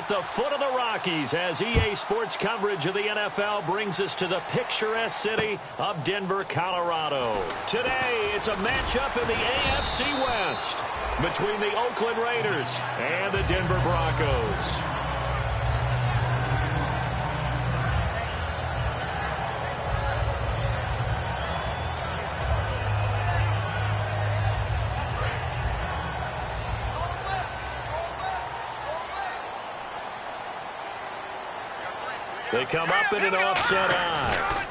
at the foot of the Rockies as EA Sports coverage of the NFL brings us to the picturesque city of Denver, Colorado. Today, it's a matchup in the AFC West between the Oakland Raiders and the Denver Broncos. They come up in an offset eye.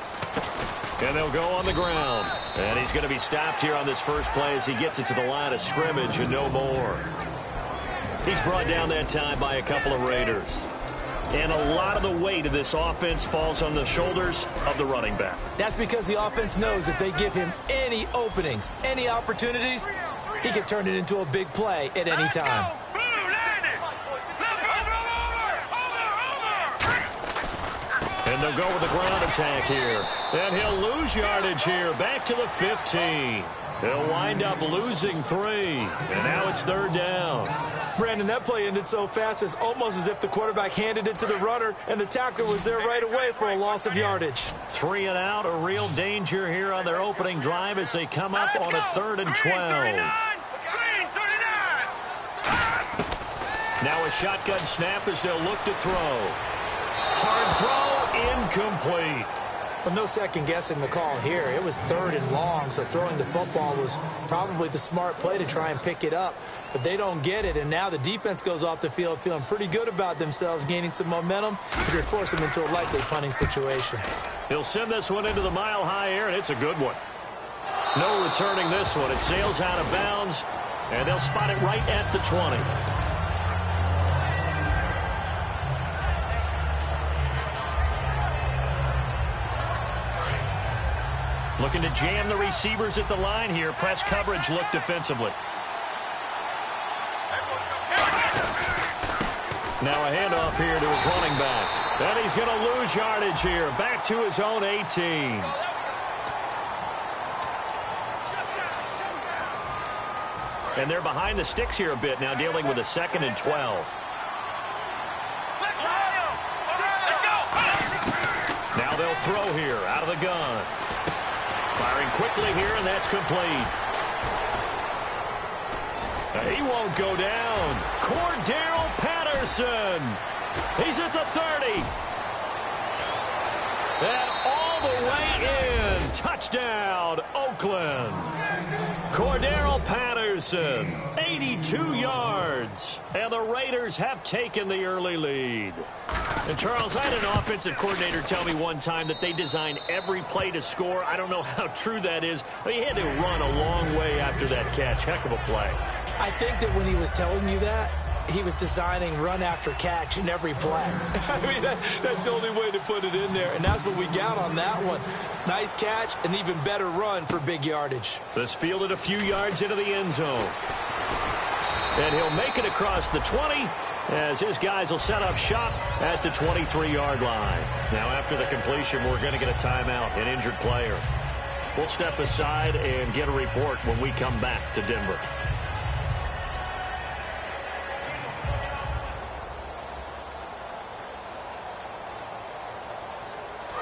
And they'll go on the ground. And he's going to be stopped here on this first play as he gets it to the line of scrimmage and no more. He's brought down that time by a couple of Raiders. And a lot of the weight of this offense falls on the shoulders of the running back. That's because the offense knows if they give him any openings, any opportunities, he can turn it into a big play at any time. And they'll go with the ground attack here. And he'll lose yardage here. Back to the 15. He'll wind up losing 3. And now it's third down. Brandon, that play ended so fast, it's almost as if the quarterback handed it to the runner, and the tackler was there right away for a loss of yardage. 3 and out, a real danger here on their opening drive as they come up on a 3rd and 12. Now a shotgun snap as they'll look to throw. Hard throw, incomplete. Well, no second guessing the call here. It was 3rd and long, so throwing the football was probably the smart play to try and pick it up. But they don't get it, and now the defense goes off the field feeling pretty good about themselves, gaining some momentum as they force them into a likely punting situation. He'll send this one into the mile-high air, and it's a good one. No returning this one. It sails out of bounds, and they'll spot it right at the 20. Looking to jam the receivers at the line here. Press coverage look defensively. Now a handoff here to his running back. And he's going to lose yardage here. Back to his own 18. And they're behind the sticks here a bit now, dealing with a 2nd and 12. Now they'll throw here out of the gun. Firing quickly here, and that's complete. He won't go down. Cordero Patterson. He's at the 30. And all the way in. Touchdown, Oakland. Cordero Patterson, 82 yards. And the Raiders have taken the early lead. And, Charles, I had an offensive coordinator tell me one time that they design every play to score. I don't know how true that is. But he had to run a long way after that catch. Heck of a play. I think that when he was telling you that, he was designing run after catch in every play. I mean, that's the only way to put it in there, and that's what we got on that one. Nice catch, an even better run for big yardage. This fielded a few yards into the end zone. And he'll make it across the 20 as his guys will set up shop at the 23-yard line. Now, after the completion, we're going to get a timeout, an injured player. We'll step aside and get a report when we come back to Denver.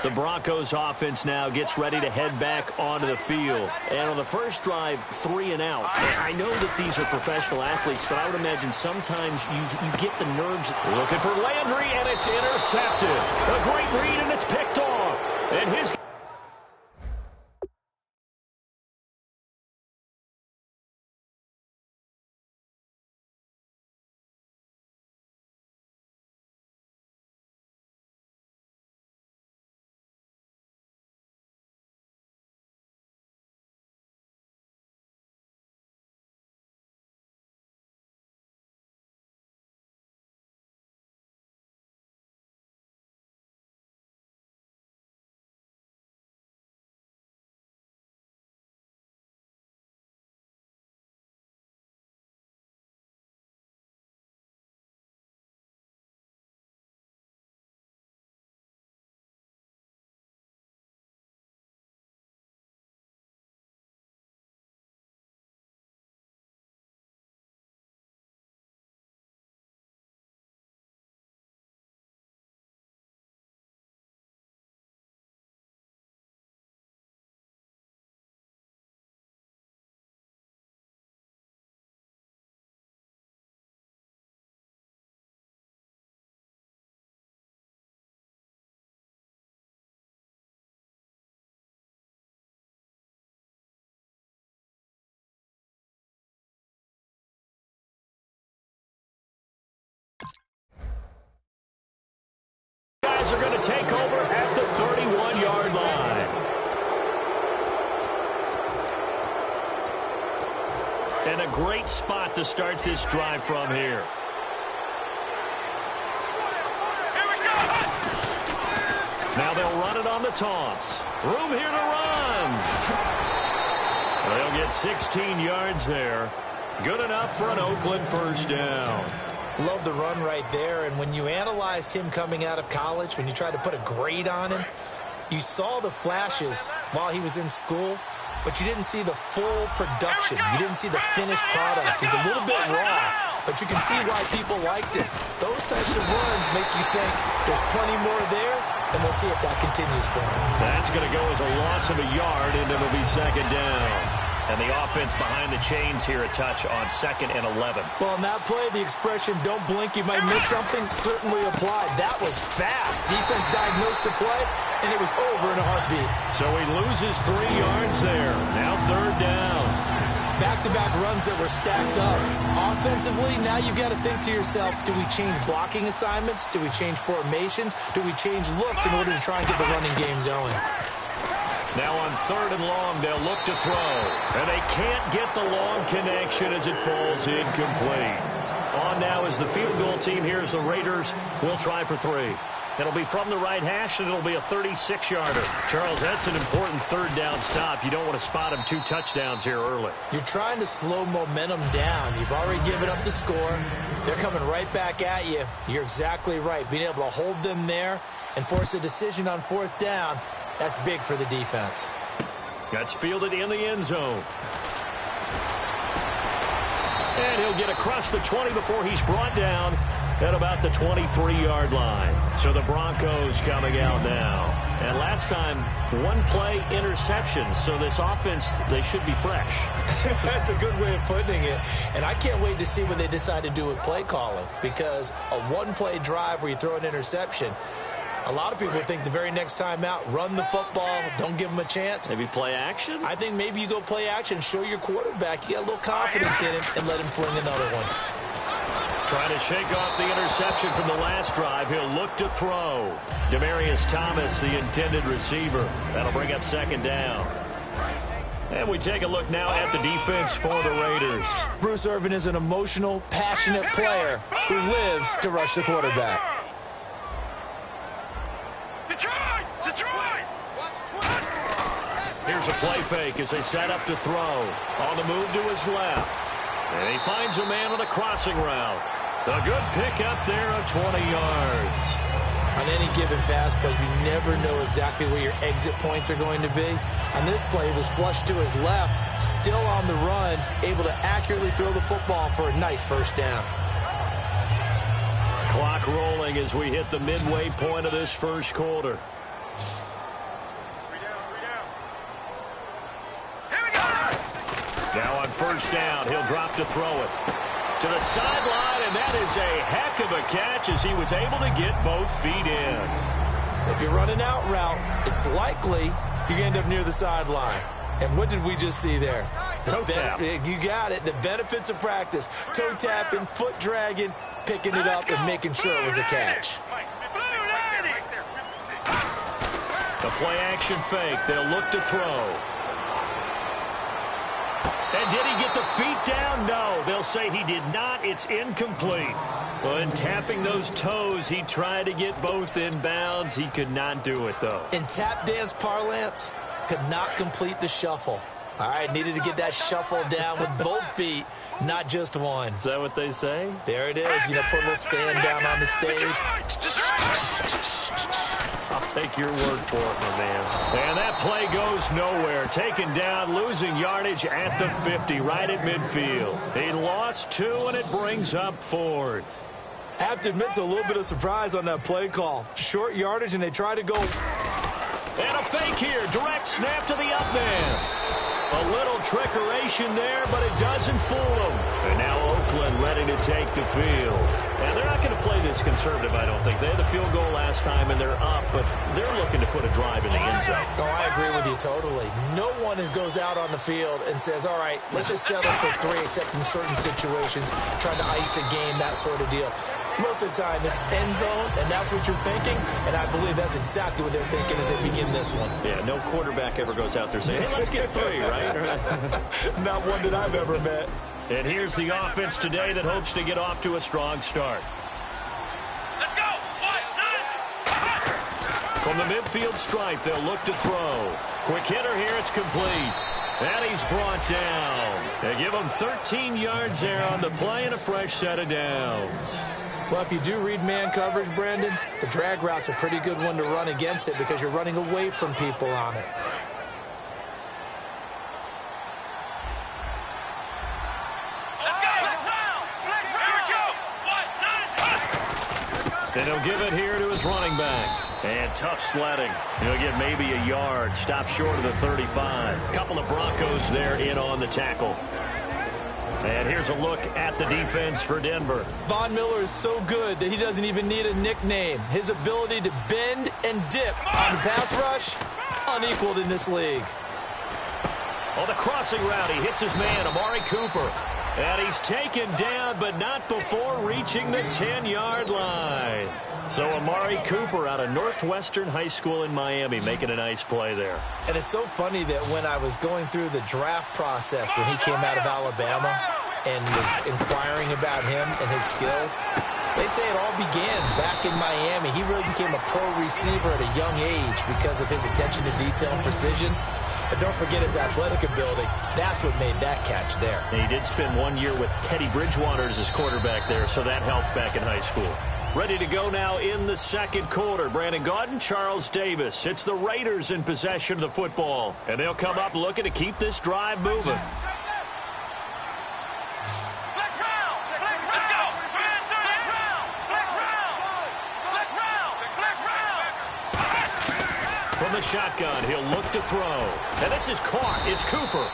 The Broncos offense now gets ready to head back onto the field. And on the first drive, 3 and out. I know that these are professional athletes, but I would imagine sometimes you get the nerves. Looking for Landry, and it's intercepted. A great read, and it's picked off. And his Cowboys are going to take over at the 31-yard line. And a great spot to start this drive from here. Now they'll run it on the toss. Room here to run. They'll get 16 yards there. Good enough for an Oakland first down. Love the run right there. And when you analyzed him coming out of college, when you tried to put a grade on him, you saw the flashes while he was in school, but you didn't see the full production. You didn't see the finished product. He's a little bit raw, but you can see why people liked him. Those types of runs make you think there's plenty more there, and we'll see if that continues for him. That's going to go as a loss of a yard, and it'll be second down. And the offense behind the chains here a touch on 2nd and 11. Well, on that play, the expression, don't blink, you might miss something, certainly applied. That was fast. Defense diagnosed the play, and it was over in a heartbeat. So he loses 3 yards there. Now third down. Back-to-back runs that were stacked up. Offensively, now you've got to think to yourself, do we change blocking assignments? Do we change formations? Do we change looks in order to try and get the running game going? Now on 3rd and long, they'll look to throw. And they can't get the long connection as it falls incomplete. On now is the field goal team here as the Raiders will try for 3. It'll be from the right hash, and it'll be a 36-yarder. Charles, that's an important third down stop. You don't want to spot him 2 touchdowns here early. You're trying to slow momentum down. You've already given up the score. They're coming right back at you. You're exactly right. Being able to hold them there and force a decision on 4th down, that's big for the defense. That's fielded in the end zone. And he'll get across the 20 before he's brought down at about the 23-yard line. So the Broncos coming out now. And last time, 1-play interception. So this offense, they should be fresh. That's a good way of putting it. And I can't wait to see what they decide to do with play calling. Because a 1-play drive where you throw an interception, a lot of people think the very next time out, run the football, don't give them a chance. Maybe play action? I think maybe you go play action, show your quarterback you got a little confidence in him, and let him fling another one. Trying to shake off the interception from the last drive. He'll look to throw. Demaryius Thomas, the intended receiver. That'll bring up 2nd down. And we take a look now at the defense for the Raiders. Bruce Irvin is an emotional, passionate player who lives to rush the quarterback. Here's a play fake as they set up to throw. On the move to his left. And he finds a man on a crossing route. A good pickup there of 20 yards. On any given pass play, you never know exactly where your exit points are going to be. On this play, it was flushed to his left, still on the run, able to accurately throw the football for a nice first down. Clock rolling as we hit the midway point of this first quarter. Now on first down, he'll drop to throw it. To the sideline, and that is a heck of a catch as he was able to get both feet in. If you're running out route, it's likely you're going to end up near the sideline. And what did we just see there? Toe tap. You got it. The benefits of practice. Toe tapping, foot dragging, picking it up, and making sure it was a catch. The play action fake. They'll look to throw. And did he get the feet down? No, they'll say he did not. It's incomplete. Well, in tapping those toes, he tried to get both in bounds. He could not do it, though. In tap dance parlance, could not complete the shuffle. All right, needed to get that shuffle down with both feet, not just one. Is that what they say? There it is. You know, put a little sand down on the stage. I'll take your word for it, my man. And that play goes nowhere. Taken down, losing yardage at the 50, right at midfield. He lost 2, and it brings up 4th. I have to admit to a little bit of surprise on that play call. Short yardage, and they try to go. And a fake here. Direct snap to the up man. A little trickeration there, but it doesn't fool them. And now Oakland ready to take the field. And they're not going to play this conservative, I don't think. They had the field goal last time, and they're up, but they're looking to put a drive in the end zone. Oh, I agree with you totally. No one goes out on the field and says, all right, let's just settle for 3, except in certain situations, trying to ice a game, that sort of deal. Most of the time, it's end zone, and that's what you're thinking, and I believe that's exactly what they're thinking as they begin this one. Yeah, no quarterback ever goes out there saying, hey, let's get 3, right? Not one that I've ever met. And here's the offense today that hopes to get off to a strong start. Let's go! From the midfield stripe, they'll look to throw. Quick hitter here, it's complete. And he's brought down. They give him 13 yards there on the play and a fresh set of downs. Well, if you do read man coverage, Brandon, the drag route's a pretty good one to run against it because you're running away from people on it. Then he'll give it here to his running back. And tough sledding. He'll get maybe a yard. Stop short of the 35. Couple of Broncos there in on the tackle. And here's a look at the defense for Denver. Von Miller is so good that he doesn't even need a nickname. His ability to bend and dip on the pass rush, unequaled in this league. On the crossing route, he hits his man, Amari Cooper. And he's taken down, but not before reaching the 10-yard line. So Amari Cooper out of Northwestern High School in Miami making a nice play there. And it's so funny that when I was going through the draft process when he came out of Alabama and was inquiring about him and his skills, they say it all began back in Miami. He really became a pro receiver at a young age because of his attention to detail and precision. But don't forget his athletic ability. That's what made that catch there. And he did spend 1 year with Teddy Bridgewater as his quarterback there, so that helped back in high school. Ready to go now in the second quarter. Brandon Gaudin, Charles Davis. It's the Raiders in possession of the football. And they'll come up looking to keep this drive moving. From the shotgun, he'll look to throw. And this is caught. It's Cooper.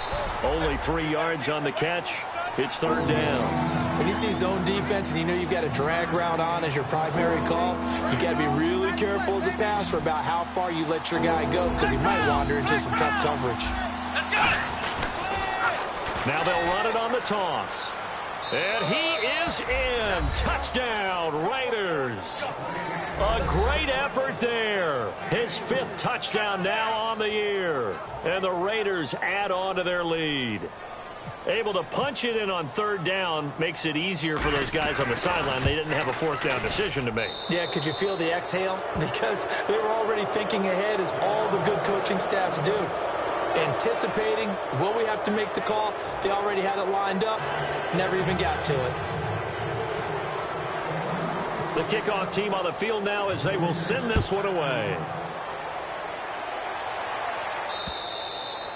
Only 3 yards on the catch. It's third down. When you see zone defense and you know you've got a drag route on as your primary call, you got to be really careful as a passer about how far you let your guy go because he might wander into some tough coverage. Now they'll run it on the toss. And he is in. Touchdown, Raiders. A great effort there. His 5th touchdown now on the year. And the Raiders add on to their lead. Able to punch it in on third down makes it easier for those guys on the sideline. They didn't have a 4th down decision to make. Yeah, could you feel the exhale? Because they were already thinking ahead as all the good coaching staffs do. Anticipating, will we have to make the call? They already had it lined up. Never even got to it. The kickoff team on the field now as they will send this one away.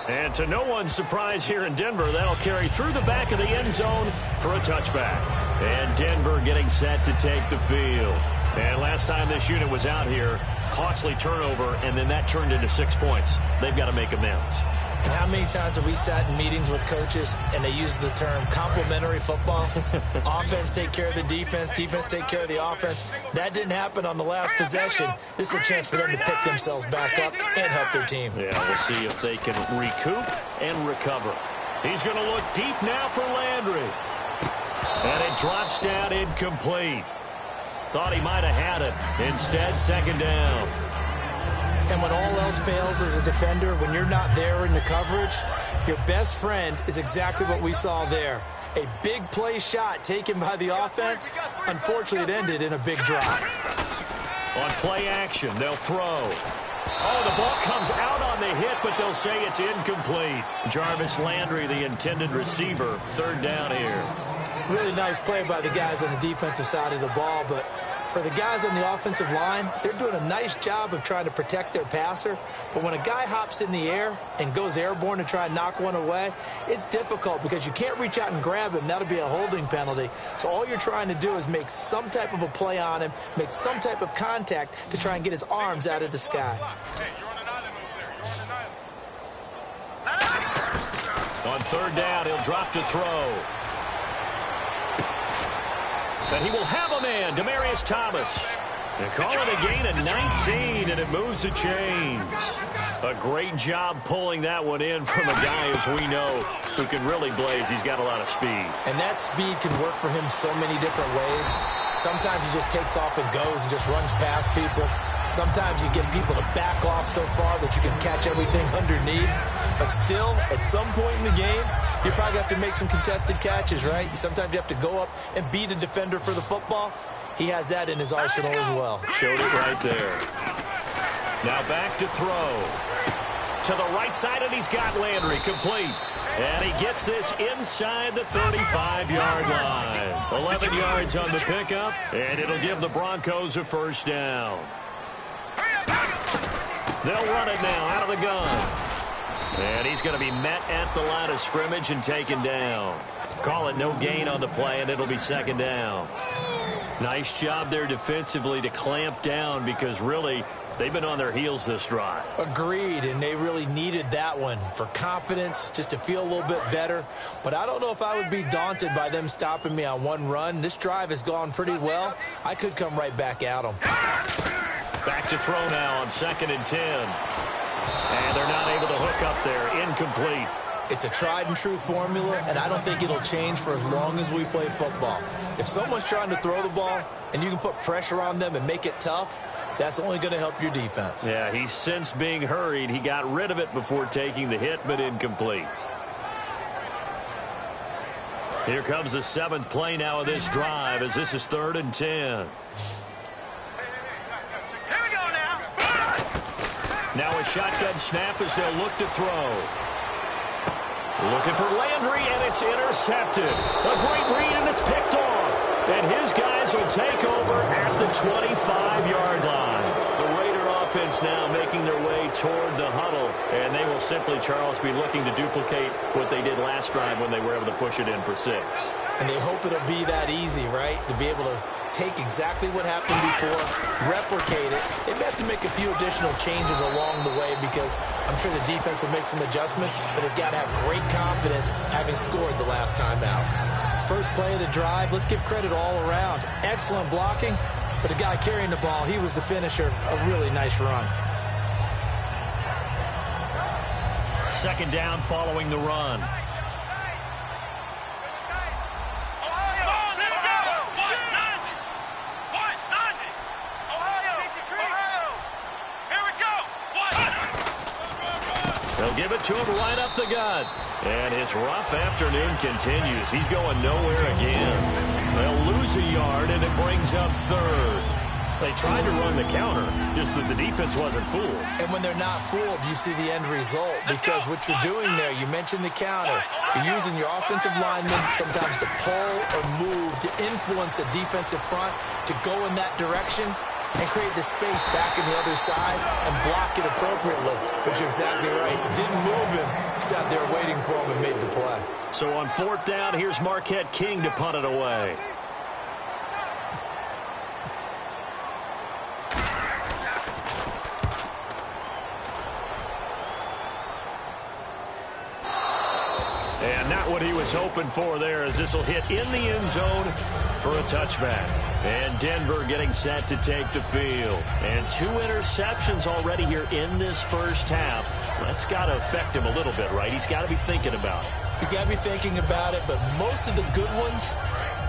And to no one's surprise here in Denver, that'll carry through the back of the end zone for a touchback. And Denver getting set to take the field. And last time this unit was out here, costly turnover, and then that turned into 6 points. They've got to make amends. And how many times have we sat in meetings with coaches and they use the term complementary football? Offense take care of the defense, defense take care of the offense. That didn't happen on the last possession. This is a chance for them to pick themselves back up and help their team. Yeah, we'll see if they can recoup and recover. He's going to look deep now for Landry. And it drops down incomplete. Thought he might have had it. Instead, second down. And when all else fails as a defender, when you're not there in the coverage, your best friend is exactly what we saw there. A big play shot taken by the offense. Unfortunately, it ended in a big drop. On play action, they'll throw. Oh, the ball comes out on the hit, but they'll say it's incomplete. Jarvis Landry, the intended receiver, third down here. Really nice play by the guys on the defensive side of the ball, but for the guys on the offensive line, they're doing a nice job of trying to protect their passer. But when a guy hops in the air and goes airborne to try and knock one away, it's difficult because you can't reach out and grab him. That'll be a holding penalty. So all you're trying to do is make some type of a play on him, make some type of contact to try and get his arms out of the sky. On third down, he'll drop to throw. And he will have a man, Demaryius Thomas. And call it a gain of 19, and it moves the chains. A great job pulling that one in from a guy, as we know, who can really blaze. He's got a lot of speed. And that speed can work for him so many different ways. Sometimes he just takes off and goes and just runs past people. Sometimes you get people to back off so far that you can catch everything underneath. But still, at some point in the game, you probably have to make some contested catches, right? Sometimes you have to go up and beat a defender for the football. He has that in his arsenal as well. Showed it right there. Now back to throw. To the right side, and he's got Landry complete. And he gets this inside the 35-yard line. 11 yards on the pickup, and it'll give the Broncos a first down. They'll run it now out of the gun. And he's going to be met at the line of scrimmage and taken down. Call it no gain on the play, and it'll be second down. Nice job there defensively to clamp down because really they've been on their heels this drive. Agreed, and they really needed that one for confidence, just to feel a little bit better. But I don't know if I would be daunted by them stopping me on one run. This drive has gone pretty well. I could come right back at them. Back to throw now on 2nd and 10. And they're not able to hook up there. Incomplete. It's a tried-and-true formula, and I don't think it'll change for as long as we play football. If someone's trying to throw the ball and you can put pressure on them and make it tough, that's only going to help your defense. Yeah, he's since being hurried. He got rid of it before taking the hit, but incomplete. Here comes the 7th play now of this drive as this is 3rd and 10. Now a shotgun snap as they'll look to throw. Looking for Landry, and it's intercepted. A great read, and it's picked off. And his guys will take over at the 25-yard line. The Raider offense now making their way toward the huddle. And they will simply, Charles, be looking to duplicate what they did last drive when they were able to push it in for 6. And they hope it'll be that easy, right? To be able to take exactly what happened before, replicate it. They may have to make a few additional changes along the way because I'm sure the defense will make some adjustments, but they've got to have great confidence having scored the last time out. First play of the drive, let's give credit all around. Excellent blocking, but the guy carrying the ball, he was the finisher. A really nice run. 2nd down following the run. They'll give it to him right up the gut. And his rough afternoon continues. He's going nowhere again. They'll lose a yard, and it brings up 3rd. They tried to run the counter, just that the defense wasn't fooled. And when they're not fooled, you see the end result. Because what you're doing there, you mentioned the counter. You're using your offensive linemen sometimes to pull or move, to influence the defensive front, to go in that direction and create the space back in the other side and block it appropriately. But you're exactly right. Didn't move him. Sat there waiting for him and made the play. So on 4th down, here's Marquette King to punt it away. And not what he was hoping for there, as this will hit in the end zone for a touchback. And Denver getting set to take the field. And 2 interceptions already here in this first half. That's got to affect him a little bit, right? He's got to be thinking about it. He's got to be thinking about it, but most of the good ones,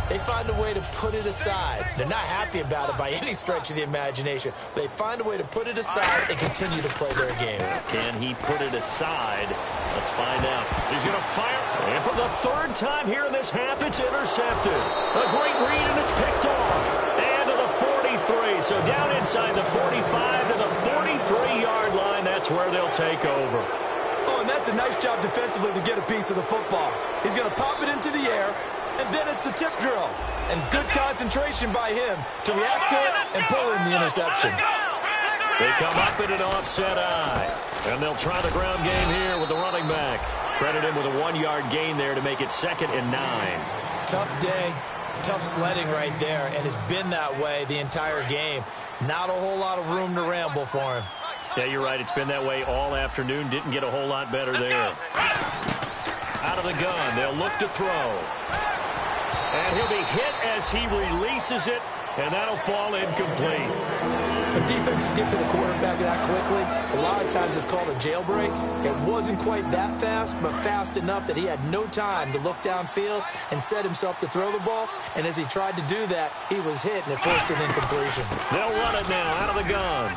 they find a way to put it aside. They're not happy about it by any stretch of the imagination. They find a way to put it aside and continue to play their game. Can he put it aside? Let's find out. He's going to fire. And for the 3rd time here in this half, it's intercepted. A great read, and it's picked off. And to the 43. So down inside the 45 to the 43-yard line. That's where they'll take over. Oh, and that's a nice job defensively to get a piece of the football. He's going to pop it into the air, and then it's the tip drill. And good concentration by him to react to it and pull in the interception. They come up in an offset eye. And they'll try the ground game here with the running back. Credit him with a 1-yard gain there to make it 2nd and 9. Tough day, tough sledding right there, and it's been that way the entire game. Not a whole lot of room to ramble for him. Yeah, you're right. It's been that way all afternoon. Didn't get a whole lot better there. Out of the gun, they'll look to throw. And he'll be hit as he releases it, and that'll fall incomplete. When defenses get to the quarterback that quickly, a lot of times it's called a jailbreak. It wasn't quite that fast, but fast enough that he had no time to look downfield and set himself to throw the ball. And as he tried to do that, he was hit, and it forced an incompletion. They'll run it now out of the gun.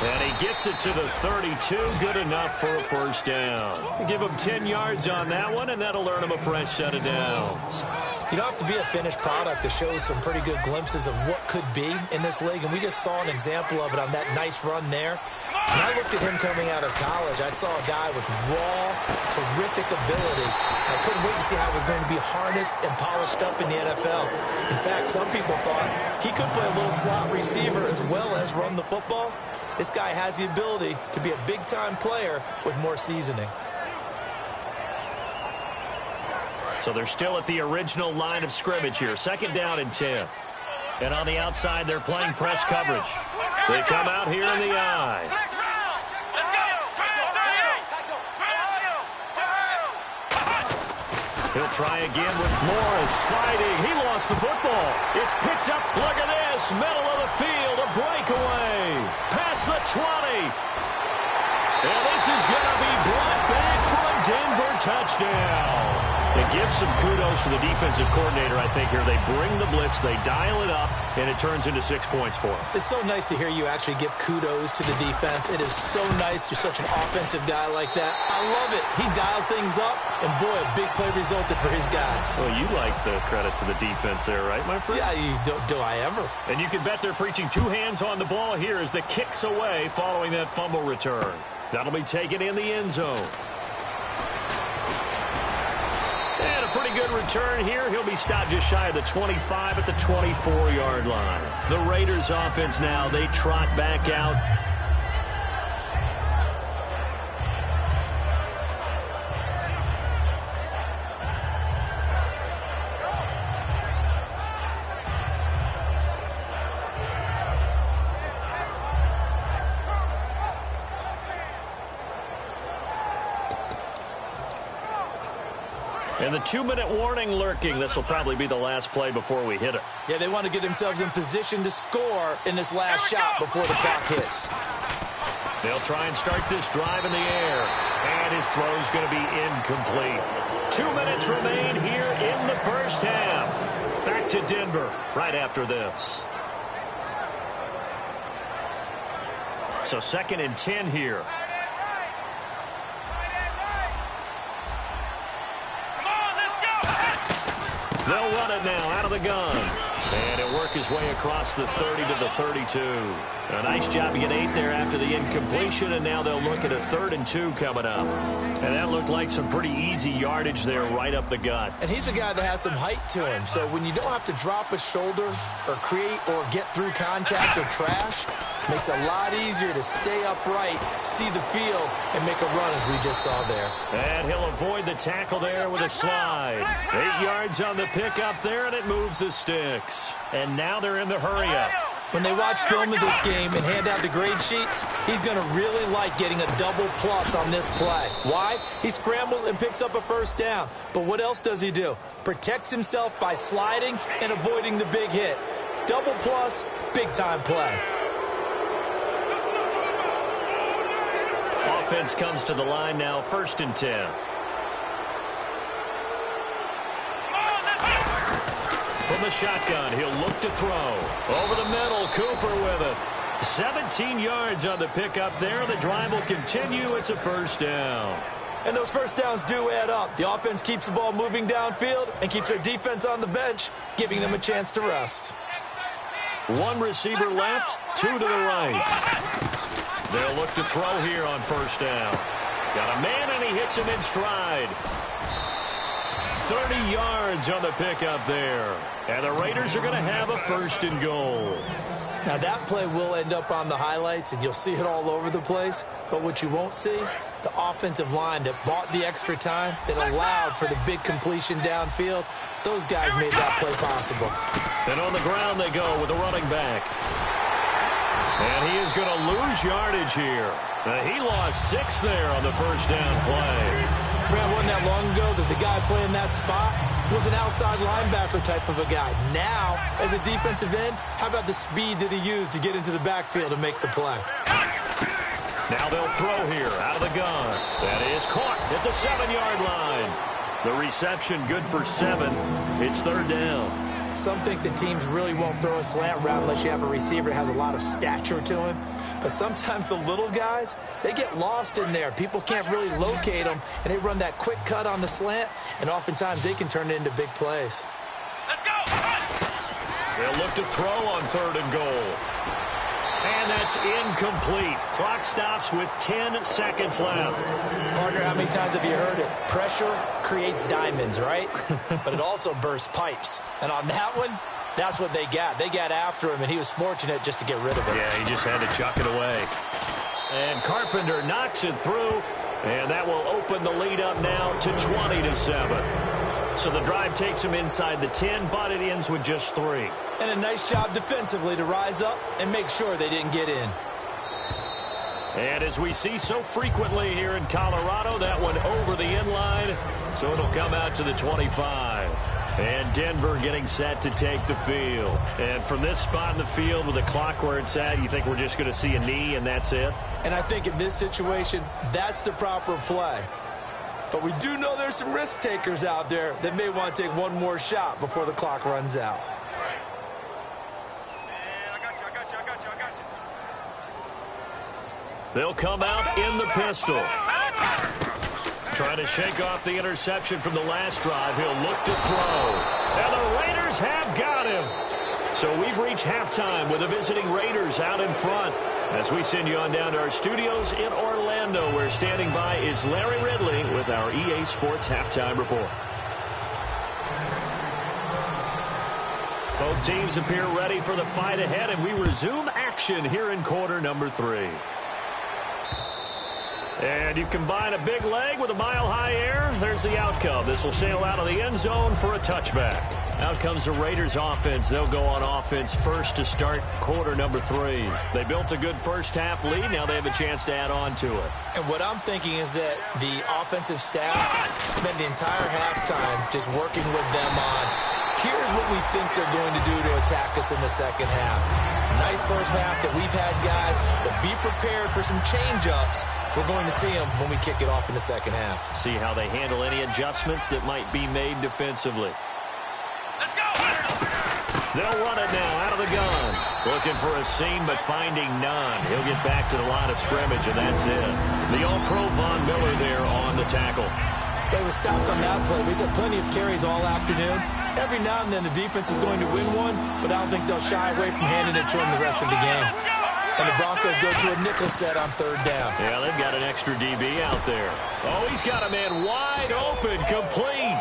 And he gets it to the 32. Good enough for a first down. Give him 10 yards on that one, and that'll earn him a fresh set of downs. You don't have to be a finished product to show some pretty good glimpses of what could be in this league, and we just saw an example of it on that nice run there. When I looked at him coming out of college, I saw a guy with raw, terrific ability. I couldn't wait to see how it was going to be harnessed and polished up in the NFL. In fact, some people thought he could play a little slot receiver as well as run the football. This guy has the ability to be a big-time player with more seasoning. So they're still at the original line of scrimmage here. Second down and 10. And on the outside, they're playing press coverage. They come out here in the eye. He'll try again with Morris fighting. He lost the football. It's picked up. Look at this. Middle of the field. A breakaway. Past the 20. And this is going to be brought back for a Denver touchdown. It gives some kudos to the defensive coordinator, I think, here. They bring the blitz, they dial it up, and it turns into 6 points for them. It's so nice to hear you actually give kudos to the defense. It is so nice. You're such an offensive guy like that. I love it. He dialed things up, and boy, a big play resulted for his guys. Well, you like the credit to the defense there, right, my friend? Yeah, do I ever. And you can bet they're preaching two hands on the ball here as the kick's away following that fumble return. That'll be taken in the end zone. And a pretty good return here. He'll be stopped just shy of the 25 at the 24-yard line. The Raiders offense now, they trot back out. And the 2-minute warning lurking. This will probably be the last play before we hit it. Yeah, they want to get themselves in position to score in this last shot before the clock hits. They'll try and start this drive in the air. And his throw's going to be incomplete. 2 minutes remain here in the first half. Back to Denver right after this. So 2nd and 10 here. They'll run it now out of the gun. And he'll work his way across the 30 to the 32. A nice job to get 8 there after the incompletion, and now they'll look at a 3rd and 2 coming up. And that looked like some pretty easy yardage there right up the gut. And he's a guy that has some height to him, so when you don't have to drop a shoulder or create or get through contact or trash, it makes it a lot easier to stay upright, see the field, and make a run as we just saw there. And he'll avoid the tackle there with a slide. 8 yards on the pickup there, and it moves the sticks. And now they're in the hurry-up. When they watch film of this game and hand out the grade sheets, he's going to really like getting a double plus on this play. Why? He scrambles and picks up a first down. But what else does he do? Protects himself by sliding and avoiding the big hit. Double plus, big-time play. Offense comes to the line now, 1st and 10. From the shotgun, he'll look to throw. Over the middle, Cooper with it. 17 yards on the pickup there. The drive will continue. It's a first down. And those first downs do add up. The offense keeps the ball moving downfield and keeps their defense on the bench, giving them a chance to rest. 1 receiver left, 2 to the right. They'll look to throw here on first down. Got a man, and he hits him in stride. 30 yards on the pickup there. And the Raiders are going to have a 1st and goal. Now, that play will end up on the highlights, and you'll see it all over the place. But what you won't see, the offensive line that bought the extra time, that allowed for the big completion downfield, those guys made that play possible. And on the ground they go with a running back. And he is going to lose yardage here. He lost 6 there on the first down play. Brad, wasn't that long ago that the guy playing that spot was an outside linebacker type of a guy. Now, as a defensive end, how about the speed that he used to get into the backfield and make the play? Now they'll throw here out of the gun. That is caught at the 7-yard line. The reception good for 7. It's 3rd down. Some think that teams really won't throw a slant route unless you have a receiver that has a lot of stature to him. But sometimes the little guys, they get lost in there. People can't really locate them, and they run that quick cut on the slant, and oftentimes they can turn it into big plays. Let's go. They'll look to throw on 3rd and goal. And that's incomplete. Clock stops with 10 seconds left. Partner, how many times have you heard it? Pressure creates diamonds, right? But it also bursts pipes. And on that one, that's what they got. They got after him, and he was fortunate just to get rid of it. Yeah, he just had to chuck it away. And Carpenter knocks it through, and that will open the lead up now to 20-7. So the drive takes him inside the 10, but it ends with just 3. And a nice job defensively to rise up and make sure they didn't get in. And as we see so frequently here in Colorado, that one over the end line, so it'll come out to the 25. And Denver getting set to take the field. And from this spot in the field with the clock where it's at, you think we're just going to see a knee and that's it? And I think in this situation, that's the proper play. But we do know there's some risk takers out there that may want to take one more shot before the clock runs out. They'll come out in the pistol. Trying to shake off the interception from the last drive. He'll look to throw. And the Raiders have got him. So we've reached halftime with the visiting Raiders out in front. As we send you on down to our studios in Orlando, where standing by is Larry Ridley with our EA Sports Halftime Report. Both teams appear ready for the fight ahead, and we resume action here in quarter number 3. And you combine a big leg with a mile-high air, there's the outcome. This will sail out of the end zone for a touchback. Out comes the Raiders offense. They'll go on offense first to start quarter number 3. They built a good first-half lead. Now they have a chance to add on to it. And what I'm thinking is that the offensive staff spent the entire halftime just working with them on, here's what we think they're going to do to attack us in the second half. Nice first half that we've had, guys, but be prepared for some change-ups. We're going to see them when we kick it off in the second half. See how they handle any adjustments that might be made defensively. Let's go. They'll run it now out of the gun. Looking for a seam, but finding none. He'll get back to the line of scrimmage, and that's it. The All-Pro Von Miller there on the tackle. They were stopped on that play. He's had plenty of carries all afternoon. Every now and then the defense is going to win one, but I don't think they'll shy away from handing it to him the rest of the game. And the Broncos go to a nickel set on 3rd down. Yeah, they've got an extra DB out there. Oh, he's got a man wide open, complete.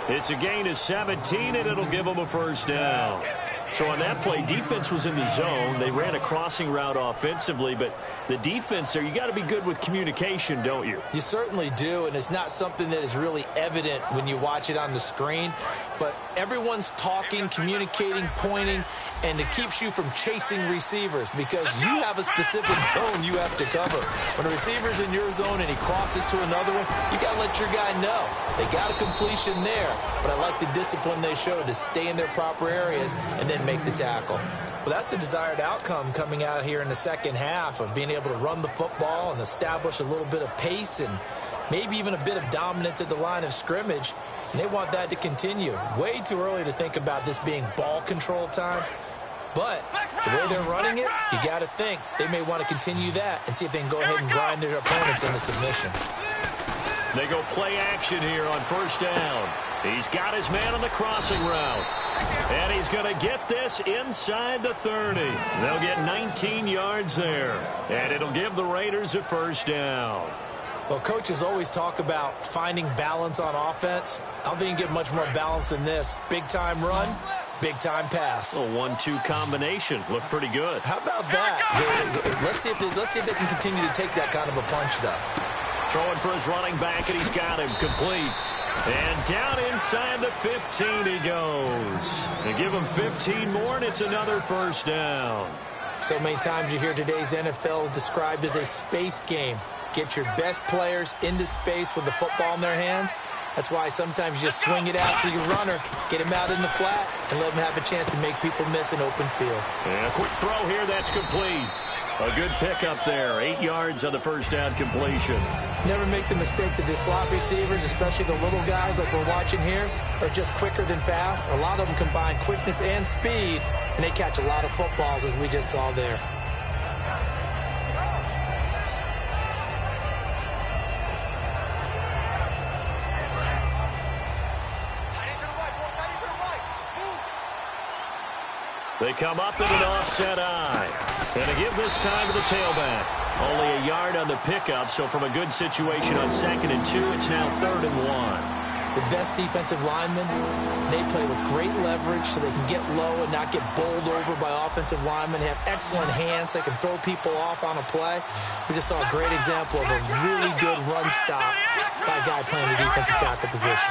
It's a gain of 17, and it'll give them a first down. So on that play, defense was in the zone. They ran a crossing route offensively, but the defense there, you got to be good with communication, don't you? You certainly do, and it's not something that is really evident when you watch it on the screen. But everyone's talking, communicating, pointing, and it keeps you from chasing receivers because you have a specific zone you have to cover. When a receiver's in your zone and he crosses to another one, you got to let your guy know. They got a completion there, but I like the discipline they showed to stay in their proper areas and then make the tackle. Well, that's the desired outcome coming out here in the second half of being able to run the football and establish a little bit of pace and maybe even a bit of dominance at the line of scrimmage. And they want that to continue. Way too early to think about this being ball control time. But the way they're running it, you got to think they may want to continue that and see if they can go ahead and grind their opponents into submission. They go play action here on first down. He's got his man on the crossing route. And he's going to get this inside the 30. They'll get 19 yards there. And it'll give the Raiders a first down. Well, coaches always talk about finding balance on offense. I don't think you can get much more balance than this. Big-time run, big-time pass. A 1-2 combination. Looked pretty good. How about that? Let's see if they can continue to take that kind of a punch, though. Throwing for his running back, and he's got him complete. And down inside the 15 he goes. They give him 15 more, and it's another first down. So many times you hear today's NFL described as a space game. Get your best players into space with the football in their hands. That's why sometimes you just swing it out to your runner, get him out in the flat, and let him have a chance to make people miss an open field. And a quick throw here, that's complete. A good pickup there, 8 yards on the first down completion. Never make the mistake that the slot receivers, especially the little guys like we're watching here, are just quicker than fast. A lot of them combine quickness and speed, and they catch a lot of footballs, as we just saw there. They come up in an offset eye. And to give this time to the tailback. Only a yard on the pickup, so from a good situation on 2nd and 2, it's now 3rd and 1. The best defensive linemen, they play with great leverage so they can get low and not get bowled over by offensive linemen. They have excellent hands. They can throw people off on a play. We just saw a great example of a really good run stop by a guy playing the defensive tackle position.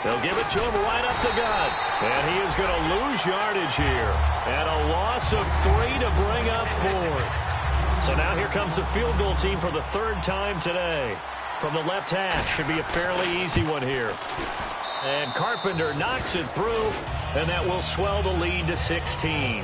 They'll give it to him right up the gut. And he is going to lose yardage here. And a loss of 3 to bring up 4. So now here comes the field goal team for the 3rd time today. From the left half, should be a fairly easy one here. And Carpenter knocks it through, and that will swell the lead to 16.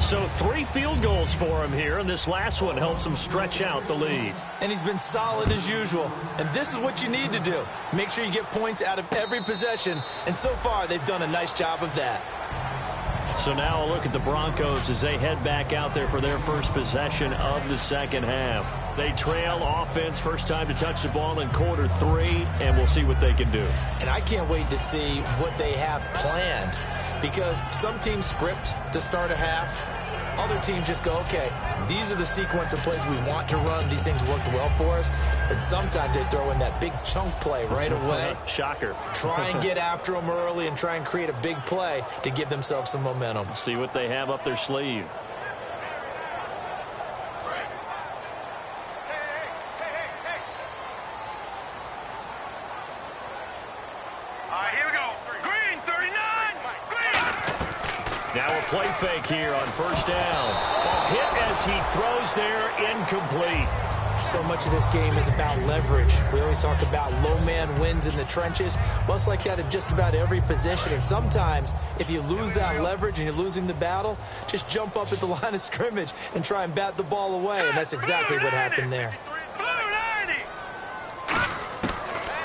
So 3 field goals for him here, and this last one helps him stretch out the lead. And he's been solid as usual. And this is what you need to do. Make sure you get points out of every possession. And so far, they've done a nice job of that. So now a look at the Broncos as they head back out there for their first possession of the second half. They trail offense, first time to touch the ball in quarter 3, and we'll see what they can do. And I can't wait to see what they have planned, because some teams script to start a half. Other teams just go, okay, these are the sequence of plays we want to run. These things worked well for us. And sometimes they throw in that big chunk play right away. Shocker. Try and get after them early and try and create a big play to give themselves some momentum. See what they have up their sleeve. Now a play fake here on first down. Ball hit as he throws there, incomplete. So much of this game is about leverage. We always talk about low man wins in the trenches. Well, it's like that in just about every position. And sometimes, if you lose that leverage and you're losing the battle, just jump up at the line of scrimmage and try and bat the ball away. And that's exactly what happened there.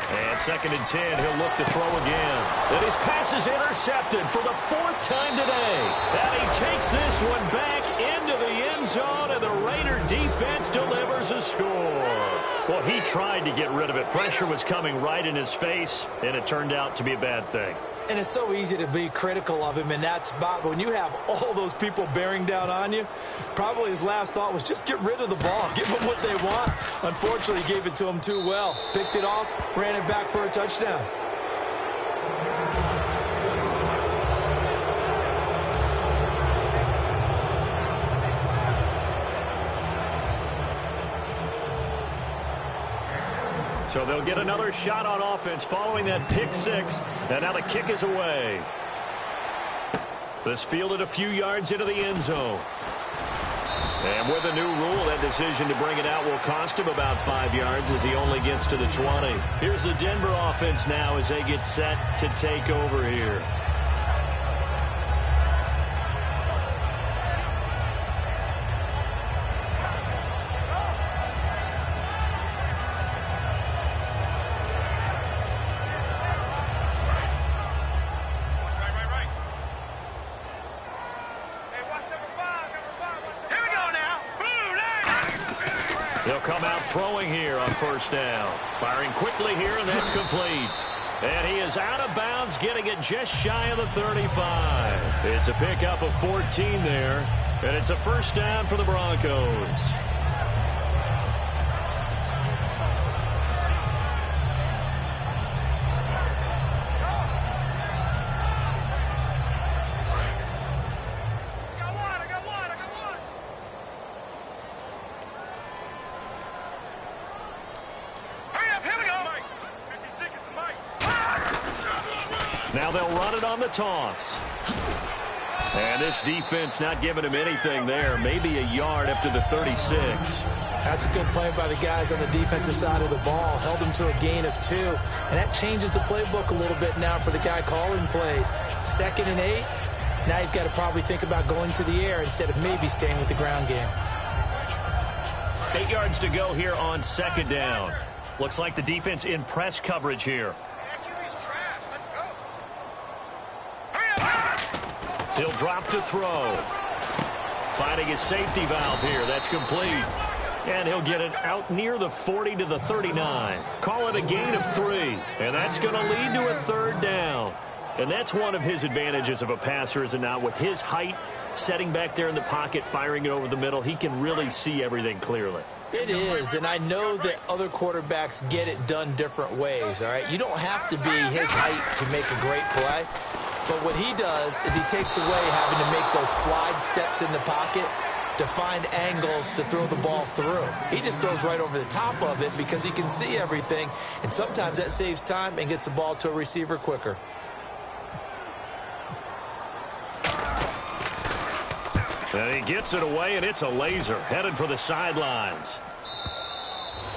And 2nd and 10, he'll look to throw again. And his pass is intercepted for the 4th time today. And he takes this one back into the end zone, and the Raider defense delivers a score. Well, he tried to get rid of it. Pressure was coming right in his face, and it turned out to be a bad thing. And it's so easy to be critical of him in that spot. But when you have all those people bearing down on you, probably his last thought was just get rid of the ball. Give them what they want. Unfortunately, he gave it to them too well. Picked it off, ran it back for a touchdown. So they'll get another shot on offense following that pick 6. And now the kick is away. This fielded a few yards into the end zone. And with a new rule, that decision to bring it out will cost him about 5 yards as he only gets to the 20. Here's the Denver offense now as they get set to take over here. They'll come out throwing here on first down. Firing quickly here, and that's complete. And he is out of bounds, getting it just shy of the 35. It's a pickup of 14 there, and it's a first down for the Broncos. Now they'll run it on the toss. And this defense not giving him anything there. Maybe a yard up to the 36. That's a good play by the guys on the defensive side of the ball. Held him to a gain of 2. And that changes the playbook a little bit now for the guy calling plays. 2nd and 8. Now he's got to probably think about going to the air instead of maybe staying with the ground game. 8 yards to go here on 2nd down. Looks like the defense in press coverage here. He'll drop to throw. Finding his safety valve here. That's complete. And he'll get it out near the 40 to the 39. Call it a gain of 3. And that's going to lead to a 3rd down. And that's one of his advantages of a passer, is it not? With his height, setting back there in the pocket, firing it over the middle, he can really see everything clearly. It is, and I know that other quarterbacks get it done different ways, all right? You don't have to be his height to make a great play. But what he does is he takes away having to make those slide steps in the pocket to find angles to throw the ball through. He just throws right over the top of it because he can see everything, and sometimes that saves time and gets the ball to a receiver quicker. And he gets it away, and it's a laser headed for the sidelines.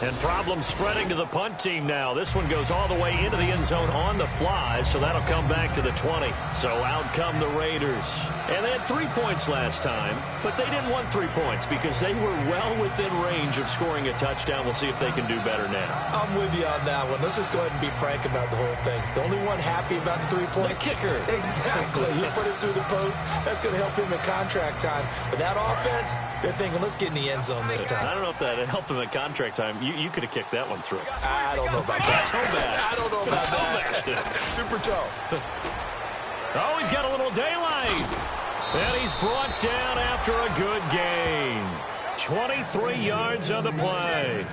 And problems spreading to the punt team now. This one goes all the way into the end zone on the fly, so that'll come back to the 20. So out come the Raiders. And they had 3 points last time, but they didn't want 3 points because they were well within range of scoring a touchdown. We'll see if they can do better now. I'm with you on that one. Let's just go ahead and be frank about the whole thing. The only one happy about the 3-point? The kicker. Exactly. He put it through the post. That's going to help him at contract time. But that offense, they're thinking, let's get in the end zone this time. I don't know if that helped him at contract time. You could have kicked that one through. I don't know about that. I don't know about that. Super toe. Oh, he's got a little daylight. And he's brought down after a good gain. 23 yards on the play.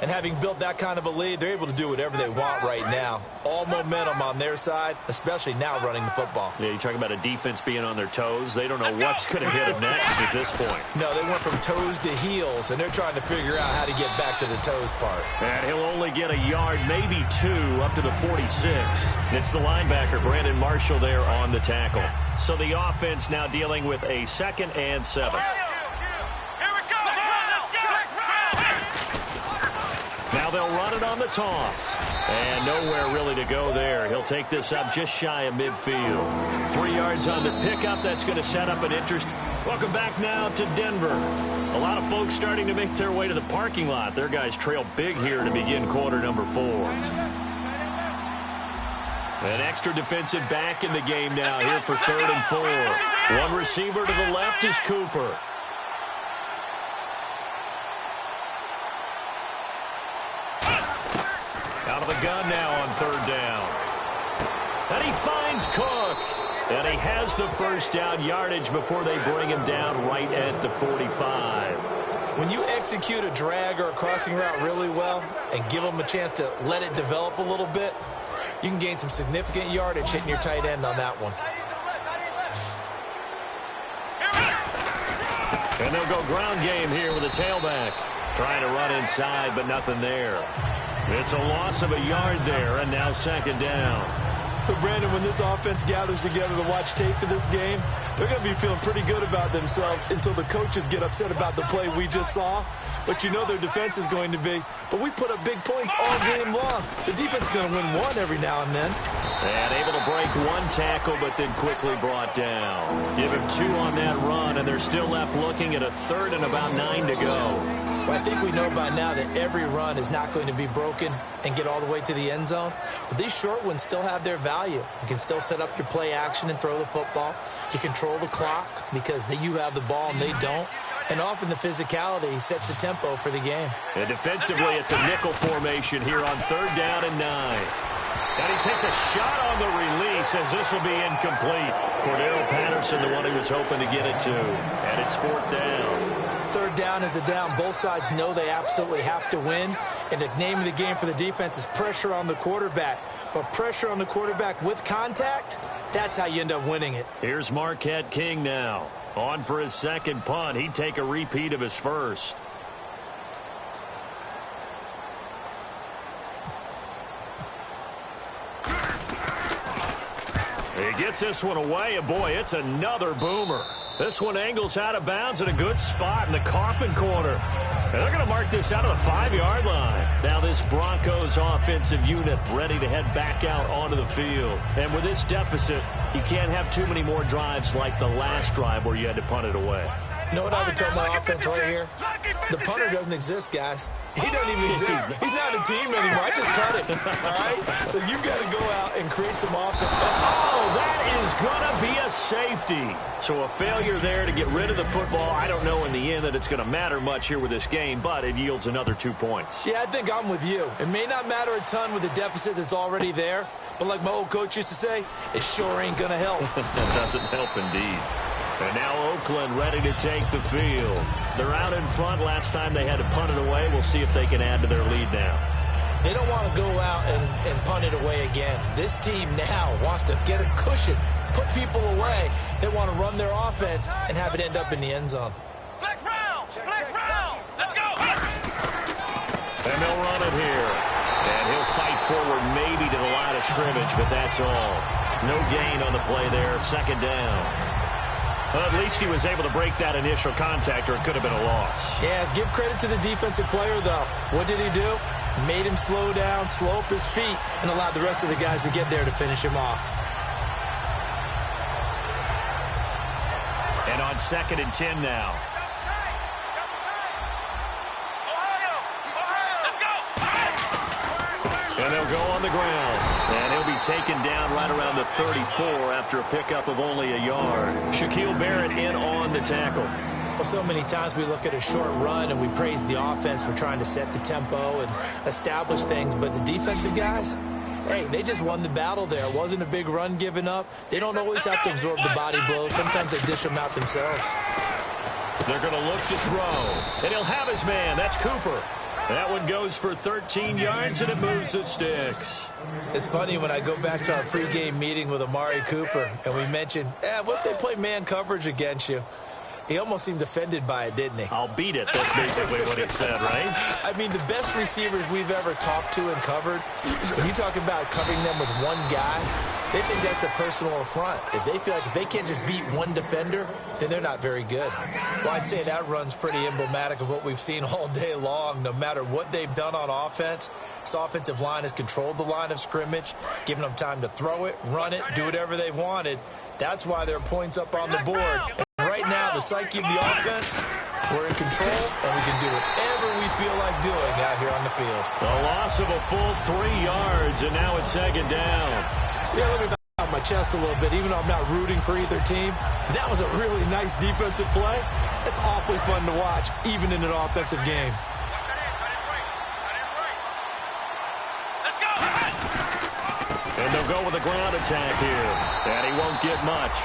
And having built that kind of a lead, they're able to do whatever they want right now. All momentum on their side, especially now running the football. Yeah, you talk about a defense being on their toes. They don't know what's going to hit them next at this point. No, they went from toes to heels, and they're trying to figure out how to get back to the toes part. And he'll only get a yard, maybe 2, up to the 46. It's the linebacker, Brandon Marshall, there on the tackle. So the offense now dealing with a 2nd and 7. Now they'll run it on the toss. And nowhere really to go there. He'll take this up just shy of midfield. 3 yards on the pickup. That's going to set up an interest. Welcome back now to Denver. A lot of folks starting to make their way to the parking lot. Their guys trail big here to begin quarter number 4. An extra defensive back in the game now here for 3rd and 4. One receiver to the left is Cooper. Out of the gun now on 3rd down. And he finds Cook. And he has the first down yardage before they bring him down right at the 45. When you execute a drag or a crossing route really well and give them a chance to let it develop a little bit, you can gain some significant yardage hitting your tight end on that one. And they'll go ground game here with a tailback. Trying to run inside, but nothing there. It's a loss of a yard there, and now 2nd down. So, Brandon, when this offense gathers together to watch tape for this game, they're going to be feeling pretty good about themselves until the coaches get upset about the play we just saw. But you know their defense is going to be. But we put up big points all game long. The defense is going to win one every now and then. And able to break 1 tackle, but then quickly brought down. Give him 2 on that run, and they're still left looking at a 3rd and about 9 to go. Well, I think we know by now that every run is not going to be broken and get all the way to the end zone. But these short ones still have their value. You can still set up your play action and throw the football. You control the clock because you have the ball and they don't. And often the physicality sets the tempo for the game. And defensively, it's a nickel formation here on 3rd down and 9. And he takes a shot on the release as this will be incomplete. Cordero Patterson, the one he was hoping to get it to. And it's 4th down. 3rd down is a down. Both sides know they absolutely have to win. And the name of the game for the defense is pressure on the quarterback. But pressure on the quarterback with contact, that's how you end up winning it. Here's Marquette King now. On for his 2nd punt. He'd take a repeat of his first. He Gets this one away, and boy, it's another boomer. This one angles out of bounds at a good spot in the coffin corner. And they're going to mark this out of the 5-yard line. Now this Broncos offensive unit ready to head back out onto the field. And with this deficit, you can't have too many more drives like the last drive where you had to punt it away. You know what I would tell my offense right here? The punter doesn't exist, guys. He doesn't even exist. He's not a team anymore. I just cut it, all right? So you've got to go out and create some offense. Oh, that is going to be a safety. So a failure there to get rid of the football. I don't know in the end that it's going to matter much here with this game, but it yields another 2 points. Yeah, I think I'm with you. It may not matter a ton with the deficit that's already there, but like my old coach used to say, it sure ain't going to help. That doesn't help indeed. And now Oakland ready to take the field. They're out in front. Last time they had to punt it away. We'll see if they can add to their lead now. They don't want to go out and punt it away again. This team now wants to get a cushion, put people away. They want to run their offense and have it end up in the end zone. Flex round! Flex round! Let's go! And they'll run it here. And he'll fight forward maybe to the line of scrimmage, but that's all. No gain on the play there. Second down. Well, at least he was able to break that initial contact, or it could have been a loss. Yeah, give credit to the defensive player, though. What did he do? Made him slow down, slow up his feet, and allowed the rest of the guys to get there to finish him off. And on 2nd and 10 now. And they'll go on the ground. And he'll be taken down right around the 34 after a pickup of only a yard. Shaquille Barrett in on the tackle. Well, so many times we look at a short run and we praise the offense for trying to set the tempo and establish things, but the defensive guys, hey, they just won the battle there. It wasn't a big run given up. They don't always have to absorb the body blows. Sometimes they dish them out themselves. They're going to look to throw. And he'll have his man. That's Cooper. That one goes for 13 yards, and it moves the sticks. It's funny when I go back to our pregame meeting with Amari Cooper, and we mentioned, what if they play man coverage against you? He almost seemed offended by it, didn't he? I'll beat it. That's basically what he said, right? I mean, the best receivers we've ever talked to and covered, when you talk about covering them with one guy, they think that's a personal affront. If they feel like if they can't just beat one defender, then they're not very good. Well, I'd say that run's pretty emblematic of what we've seen all day long. No matter what they've done on offense, this offensive line has controlled the line of scrimmage, given them time to throw it, run it, do whatever they wanted. That's why there are points up on the board. And right now, the psyche of the offense, we're in control, and we can do whatever we feel like doing out here on the field. A loss of a full 3 yards, and now it's 2nd down. Yeah, let me back out my chest a little bit, even though I'm not rooting for either team. That was a really nice defensive play. It's awfully fun to watch, even in an offensive game. And they'll go with a ground attack here. And he won't get much.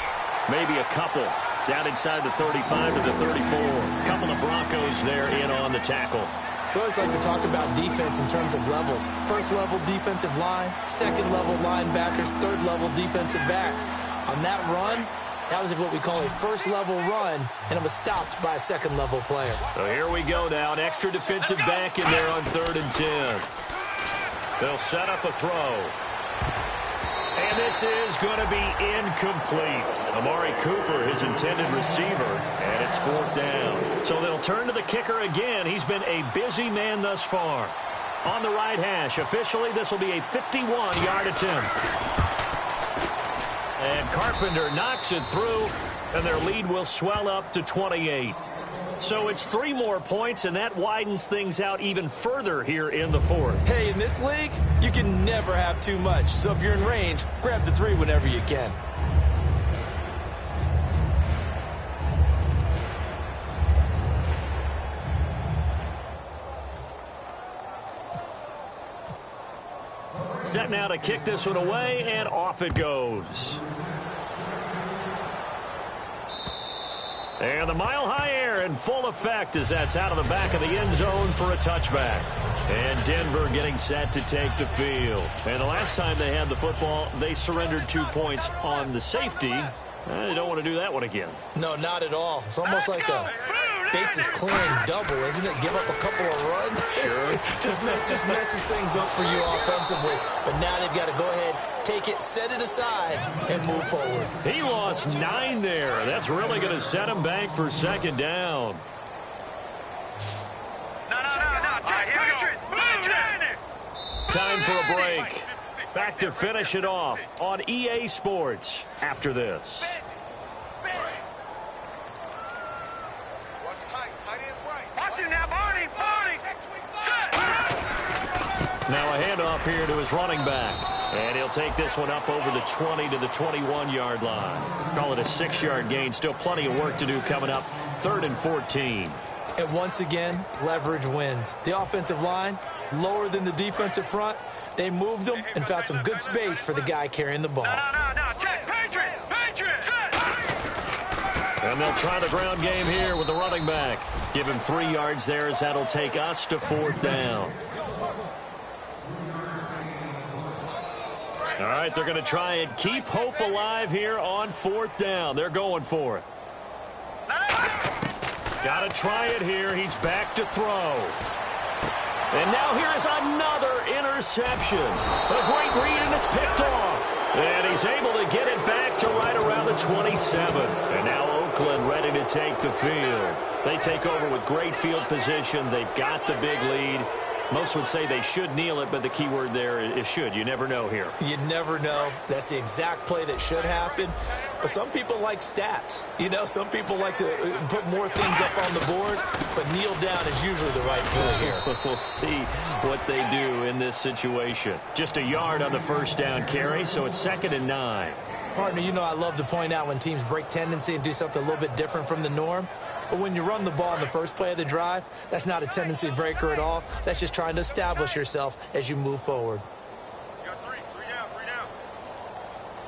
Maybe a couple. Down inside the 35 to the 34. A couple of Broncos there in on the tackle. We always like to talk about defense in terms of levels. First level defensive line, second level linebackers, third level defensive backs. On that run, that was what we call a first level run, and it was stopped by a second level player. So here we go now. An extra defensive back in there on 3rd and 10. They'll set up a throw. And this is going to be incomplete. Amari Cooper, his intended receiver, and it's 4th down. So they'll turn to the kicker again. He's been a busy man thus far. On the right hash, officially this will be a 51-yard attempt. And Carpenter knocks it through, and their lead will swell up to 28. So it's 3 more points, and that widens things out even further here in the 4th. Hey, in this league, you can never have too much. So if you're in range, grab the 3 whenever you can. Set now to kick this one away, and off it goes. And the mile-high air in full effect as that's out of the back of the end zone for a touchback. And Denver getting set to take the field. And the last time they had the football, they surrendered 2 points on the safety. They don't want to do that one again. No, not at all. It's almost like a bases clearing double, isn't it? Give up a couple of runs. Sure. just messes things up for you offensively. But now they've got to go ahead, take it, set it aside, and move forward. He lost 9 there. That's really going to set him back for second down. No. Jack Patrick, move down there. Time for a break. Back to finish it off on EA Sports after this. Watch it now, Barney. Set. Now a handoff here to his running back. And he'll take this one up over the 20 to the 21-yard line. Call it a 6-yard gain. Still plenty of work to do coming up. 3rd and 14. And once again, leverage wins. The offensive line, lower than the defensive front. They moved them and found some good space for the guy carrying the ball. No. Jack Patrick. Set. And they'll try the ground game here with the running back. Give him 3 yards there as that'll take us to 4th down. All right, they're going to try and keep hope alive here on 4th down. They're going for it. Got to try it here. He's back to throw. And now here is another interception. A great read, and it's picked off. And he's able to get it back to right around the 27. And now Oakland ready to take the field. They take over with great field position. They've got the big lead. Most would say they should kneel it, but the key word there is should. You never know here. You never know. That's the exact play that should happen. But some people like stats. You know, some people like to put more things up on the board, but kneel down is usually the right play here. We'll see what they do in this situation. Just a yard on the first down carry, so it's 2nd and 9. Partner, you know I love to point out when teams break tendency and do something a little bit different from the norm. But when you run the ball in the first play of the drive, that's not a tendency breaker at all. That's just trying to establish yourself as you move forward. You got three down.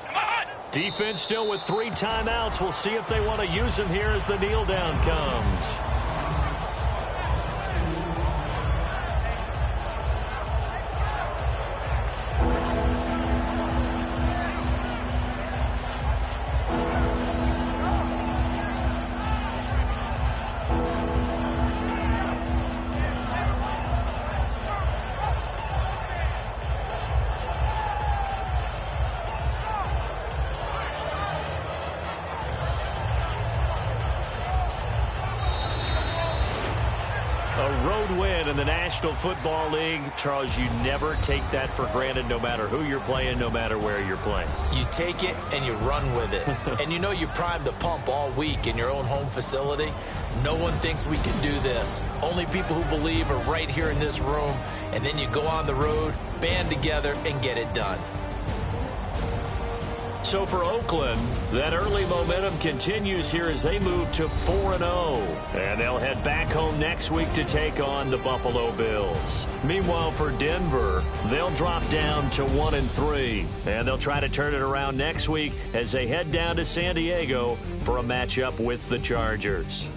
Come on. Defense still with 3 timeouts. We'll see if they want to use them here as the kneel down comes. In the National Football League, Charles, you never take that for granted no matter who you're playing, no matter where you're playing. You take it and you run with it. And you know you primed the pump all week in your own home facility. No one thinks we can do this. Only people who believe are right here in this room. And then you go on the road, band together, and get it done. So for Oakland, that early momentum continues here as they move to 4-0. And they'll head back home next week to take on the Buffalo Bills. Meanwhile, for Denver, they'll drop down to 1-3. And they'll try to turn it around next week as they head down to San Diego for a matchup with the Chargers.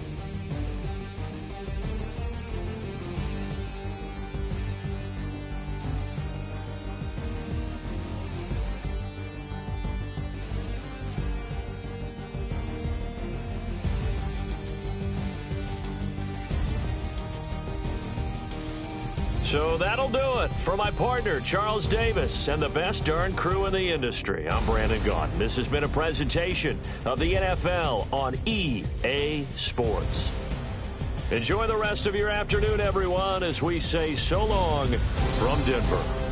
So that'll do it for my partner, Charles Davis, and the best darn crew in the industry. I'm Brandon Gaudin. This has been a presentation of the NFL on EA Sports. Enjoy the rest of your afternoon, everyone, as we say so long from Denver.